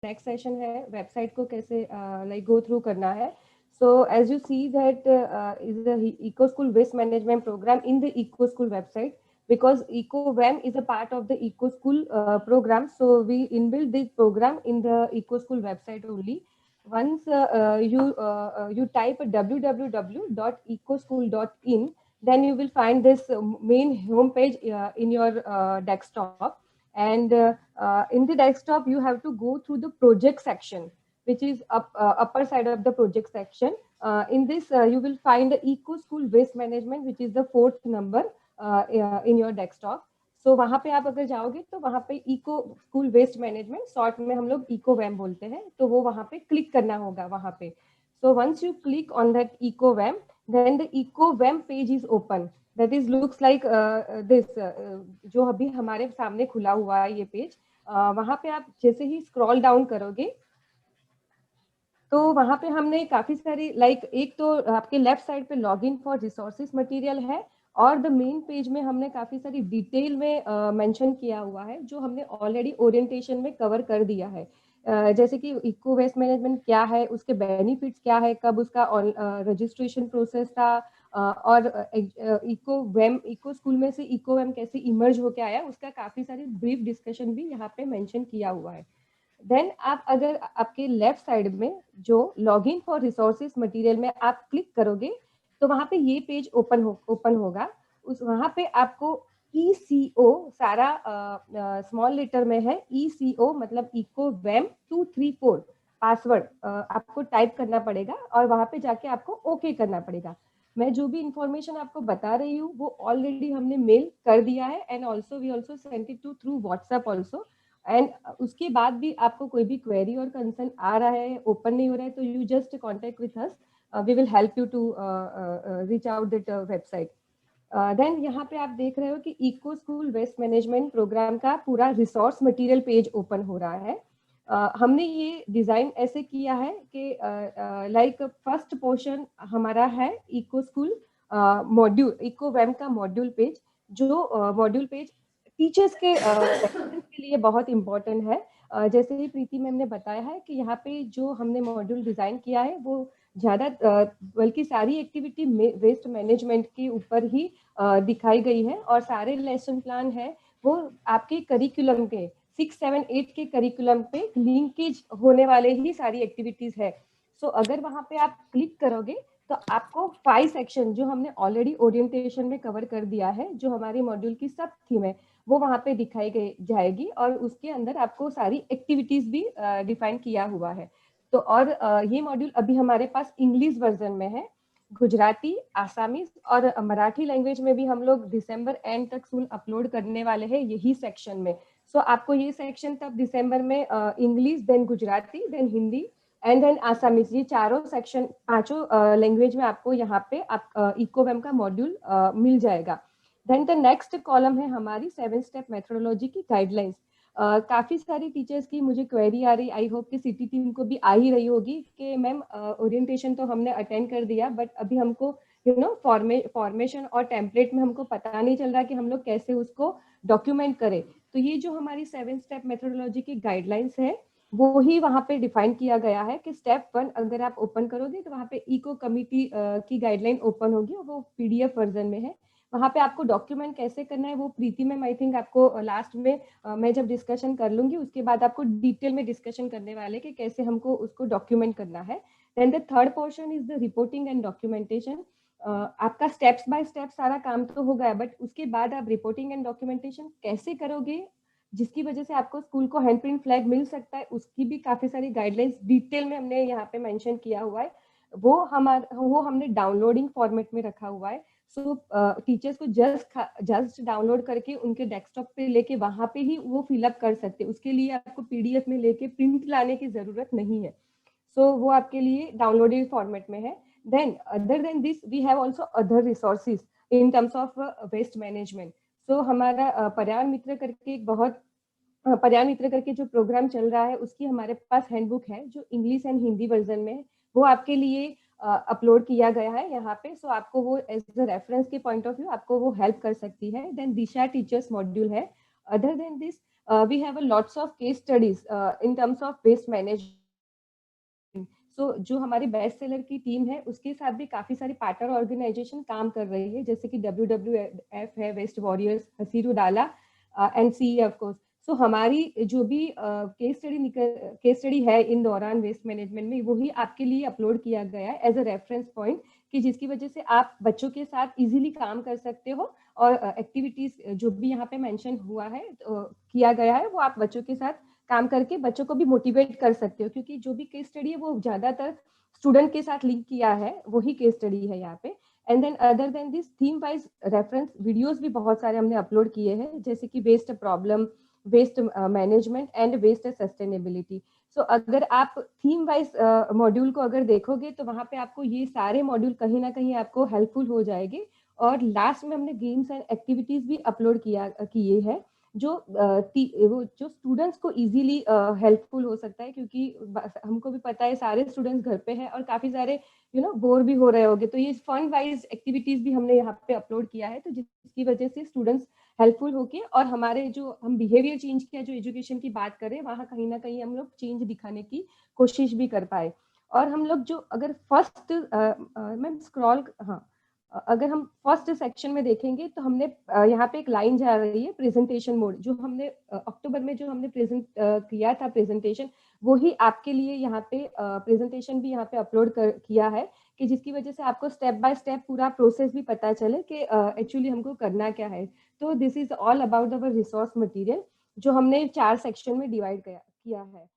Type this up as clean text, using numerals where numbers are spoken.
Next session है website को कैसे लाइक गो थ्रू करना है. So as you see that is the Eco School Waste Management Program in the Eco School website, because EcoVAM is a part of the Eco School program. So we inbuilt this program in the Eco School website only. Once you type www.ecoschool.in, then you will find this main homepage in your desktop. And in the desktop, you have to go through the project section, which is upper side of the project section. In this, you will find the Eco School Waste Management, which is the 4th number in your desktop. So वहाँ पे आप अगर जाओगे तो वहाँ पे eco school waste management, short में हम लोग इको वैम बोलते हैं, तो वो वहाँ पे क्लिक करना होगा वहाँ पे. So once you click on that eco vamp, then the eco vamp page is open. That is looks like this जो अभी हमारे सामने खुला हुआ है ये पेज. वहाँ पे आप जैसे ही स्क्रॉल डाउन करोगे तो वहाँ पे हमने काफी सारी एक तो आपके लेफ्ट साइड पे लॉगिन फॉर रिसोर्सेज मटेरियल है, और द मेन पेज में हमने काफी सारी डिटेल में मेंशन किया हुआ है जो हमने ऑलरेडी ओरिएंटेशन में कवर कर दिया है. जैसे कि इको वेस्ट मैनेजमेंट क्या है, उसके बेनिफिट्स क्या है, कब उसका रजिस्ट्रेशन प्रोसेस था, और इको स्कूल में से इको वैम कैसे इमर्ज होके आया, उसका काफी सारी ब्रीफ डिस्कशन भी यहाँ पे मेंशन किया हुआ है. देन आप अगर आपके लेफ्ट साइड में जो लॉगिन फॉर रिसोर्सेज मटेरियल में आप क्लिक करोगे तो वहां पे ये पेज ओपन होगा. उस वहां पे आपको ECO सारा स्मॉल लेटर में है. ECO मतलब इको वैम 234 पासवर्ड आपको टाइप करना पड़ेगा और वहां पे जाके आपको ओके करना पड़ेगा. मैं जो भी इंफॉर्मेशन आपको बता रही हूँ वो ऑलरेडी हमने मेल कर दिया है, and also we also send it to through WhatsApp also. And उसके बाद भी आपको कोई भी क्वेरी और कंसर्न आ रहा है, ओपन नहीं हो रहा है, तो you just contact with us. We will help you to reach out that website. Then यहाँ पे आप देख रहे हो कि eco school waste management program का पूरा रिसोर्स मटेरियल पेज ओपन हो रहा है. हमने ये डिजाइन ऐसे किया है कि लाइक फर्स्ट पोर्शन हमारा है इको स्कूल मॉड्यूल, इको वैम का मॉड्यूल पेज, जो मॉड्यूल पेज टीचर्स के के लिए बहुत इम्पोर्टेंट है. जैसे ही प्रीति मैम ने बताया है कि यहाँ पे जो हमने मॉड्यूल डिजाइन किया है वो ज्यादा बल्कि सारी एक्टिविटी वेस्ट मैनेजमेंट के ऊपर ही दिखाई गई है, और सारे लेसन प्लान है वो आपके करिकुलम के 6, 7, 8 के करिकुलम पे लिंकेज होने वाले ही सारी एक्टिविटीज है. सो अगर वहाँ पे आप क्लिक करोगे तो आपको 5 सेक्शन जो हमने ऑलरेडी ओरिएंटेशन में कवर कर दिया है, जो हमारी मॉड्यूल की सब थीम है, वो वहाँ पे दिखाई जाएगी, और उसके अंदर आपको सारी एक्टिविटीज भी डिफाइन किया हुआ है. तो और ये मॉड्यूल अभी हमारे पास इंग्लिश वर्जन में है. गुजराती, आसामी और मराठी लैंग्वेज में भी हम लोग दिसंबर एंड तक सून अपलोड करने वाले हैं यही सेक्शन में. सो आपको ये सेक्शन तब दिसंबर में English, then Gujarati, then Hindi and then Assamese, ये चारों सेक्शन 5 लैंग्वेज में आपको यहाँ पे आप इकोवैम का मॉड्यूल मिल जाएगा. देन द नेक्स्ट कॉलम है हमारी 7 स्टेप मेथोडोलॉजी की गाइडलाइंस. काफी सारी टीचर्स की मुझे क्वेरी आ रही, आई होप कि सिटी टीम को भी आ ही रही होगी कि मैम ओरिएंटेशन तो हमने अटेंड कर दिया, बट अभी हमको फॉर्मेशन और टेम्पलेट में हमको पता नहीं चल रहा कि हम लोग कैसे उसको डॉक्यूमेंट करें. तो ये जो हमारी 7 स्टेप मेथोडोलॉजी की गाइडलाइंस है वो ही वहाँ पे डिफाइन किया गया है कि स्टेप 1 अगर आप ओपन करोगे तो वहाँ पे इको कमिटी की गाइडलाइन ओपन होगी, और वो PDF वर्जन में है. वहाँ पे आपको डॉक्यूमेंट कैसे करना है वो प्रीति मैम आई थिंक आपको लास्ट में मैं जब डिस्कशन कर लूंगी उसके बाद आपको डिटेल में डिस्कशन करने वाले कि कैसे हमको उसको डॉक्यूमेंट करना है. Then the third portion is the reporting and documentation. आपका स्टेप्स बाय स्टेप सारा काम तो हो गया, बट उसके बाद आप रिपोर्टिंग एंड डॉक्यूमेंटेशन कैसे करोगे जिसकी वजह से आपको स्कूल को हैंडप्रिंट फ्लैग मिल सकता है, उसकी भी काफी सारी गाइडलाइंस डिटेल में हमने यहाँ पे मेंशन किया हुआ है. वो हमने डाउनलोडिंग फॉर्मेट में रखा हुआ है. सो टीचर्स को जस्ट डाउनलोड करके उनके डेस्कटॉप पे लेके वहां पे ही वो फिलअप कर सकते हैं. उसके लिए आपको PDF में लेके प्रिंट लाने की जरूरत नहीं है. सो वो आपके लिए डाउनलोडेड फॉर्मेट में है. Then other than this we have also other resources in terms of waste management. So हमारा पर्यावरण मित्र करके एक बहुत पर्यावरण मित्र करके जो प्रोग्राम चल रहा है उसकी हमारे पास हैंडबुक है जो इंग्लिश एंड हिंदी वर्जन में है. वो आपके लिए अपलोड किया गया है यहाँ पे. सो आपको वो एज अ रेफरेंस के पॉइंट ऑफ व्यू आपको वो हेल्प कर सकती है. देन दिशा टीचर्स मॉड्यूल है. Other than this we have a lots of case studies in terms of waste management. सो जो हमारी बेस्ट सेलर की टीम है उसके साथ भी काफी सारी पार्टनर ऑर्गेनाइजेशन काम कर रही है, जैसे कि WWF है, वेस्ट वॉरियर्स, हसीरू डाला एंड सी ऑफ कोर्स। सो हमारी जो भी केस स्टडी है इन दौरान वेस्ट मैनेजमेंट में, वही आपके लिए अपलोड किया गया है एज अ रेफरेंस पॉइंट, कि जिसकी वजह से आप बच्चों के साथ इजीली काम कर सकते हो, और एक्टिविटीज जो भी यहाँ पे मेंशन हुआ है किया गया है, वो आप बच्चों के साथ काम करके बच्चों को भी मोटिवेट कर सकते हो, क्योंकि जो भी केस स्टडी है वो ज्यादातर स्टूडेंट के साथ लिंक किया है, वही केस स्टडी है यहाँ पे। And then other than this theme wise reference videos भी बहुत सारे हमने अपलोड किए हैं, जैसे कि waste problem, waste management and waste sustainability. So अगर आप थीम वाइज मॉड्यूल को अगर देखोगे तो वहां पे आपको ये सारे मॉड्यूल कहीं ना कहीं आपको हेल्पफुल हो जाएंगे। और लास्ट में हमने गेम्स एंड एक्टिविटीज भी अपलोड किए हैं, जो वो जो स्टूडेंट्स को इजीली हेल्पफुल हो सकता है, क्योंकि हमको भी पता है सारे स्टूडेंट्स घर पे हैं और काफी सारे बोर भी हो रहे होंगे, तो ये फन वाइज एक्टिविटीज भी हमने यहाँ पे अपलोड किया है, तो जिसकी वजह से स्टूडेंट्स हेल्पफुल होके, और हमारे जो हम बिहेवियर चेंज किया, जो एजुकेशन की बात करें, वहाँ कहीं ना कहीं हम लोग चेंज दिखाने की कोशिश भी कर पाए। और हम लोग जो अगर फर्स्ट मैम स्क्रॉल, हाँ, अगर हम फर्स्ट सेक्शन में देखेंगे तो हमने यहाँ पे एक लाइन जा रही है प्रेजेंटेशन मोड, जो हमने अक्टूबर में जो हमने प्रेजेंट किया था प्रेजेंटेशन, वही आपके लिए यहाँ पे प्रेजेंटेशन भी यहाँ पे अपलोड किया है, कि जिसकी वजह से आपको स्टेप बाय स्टेप पूरा प्रोसेस भी पता चले कि एक्चुअली हमको करना क्या है। तो this is all about our resource material, जो हमने 4 सेक्शन में डिवाइड किया है।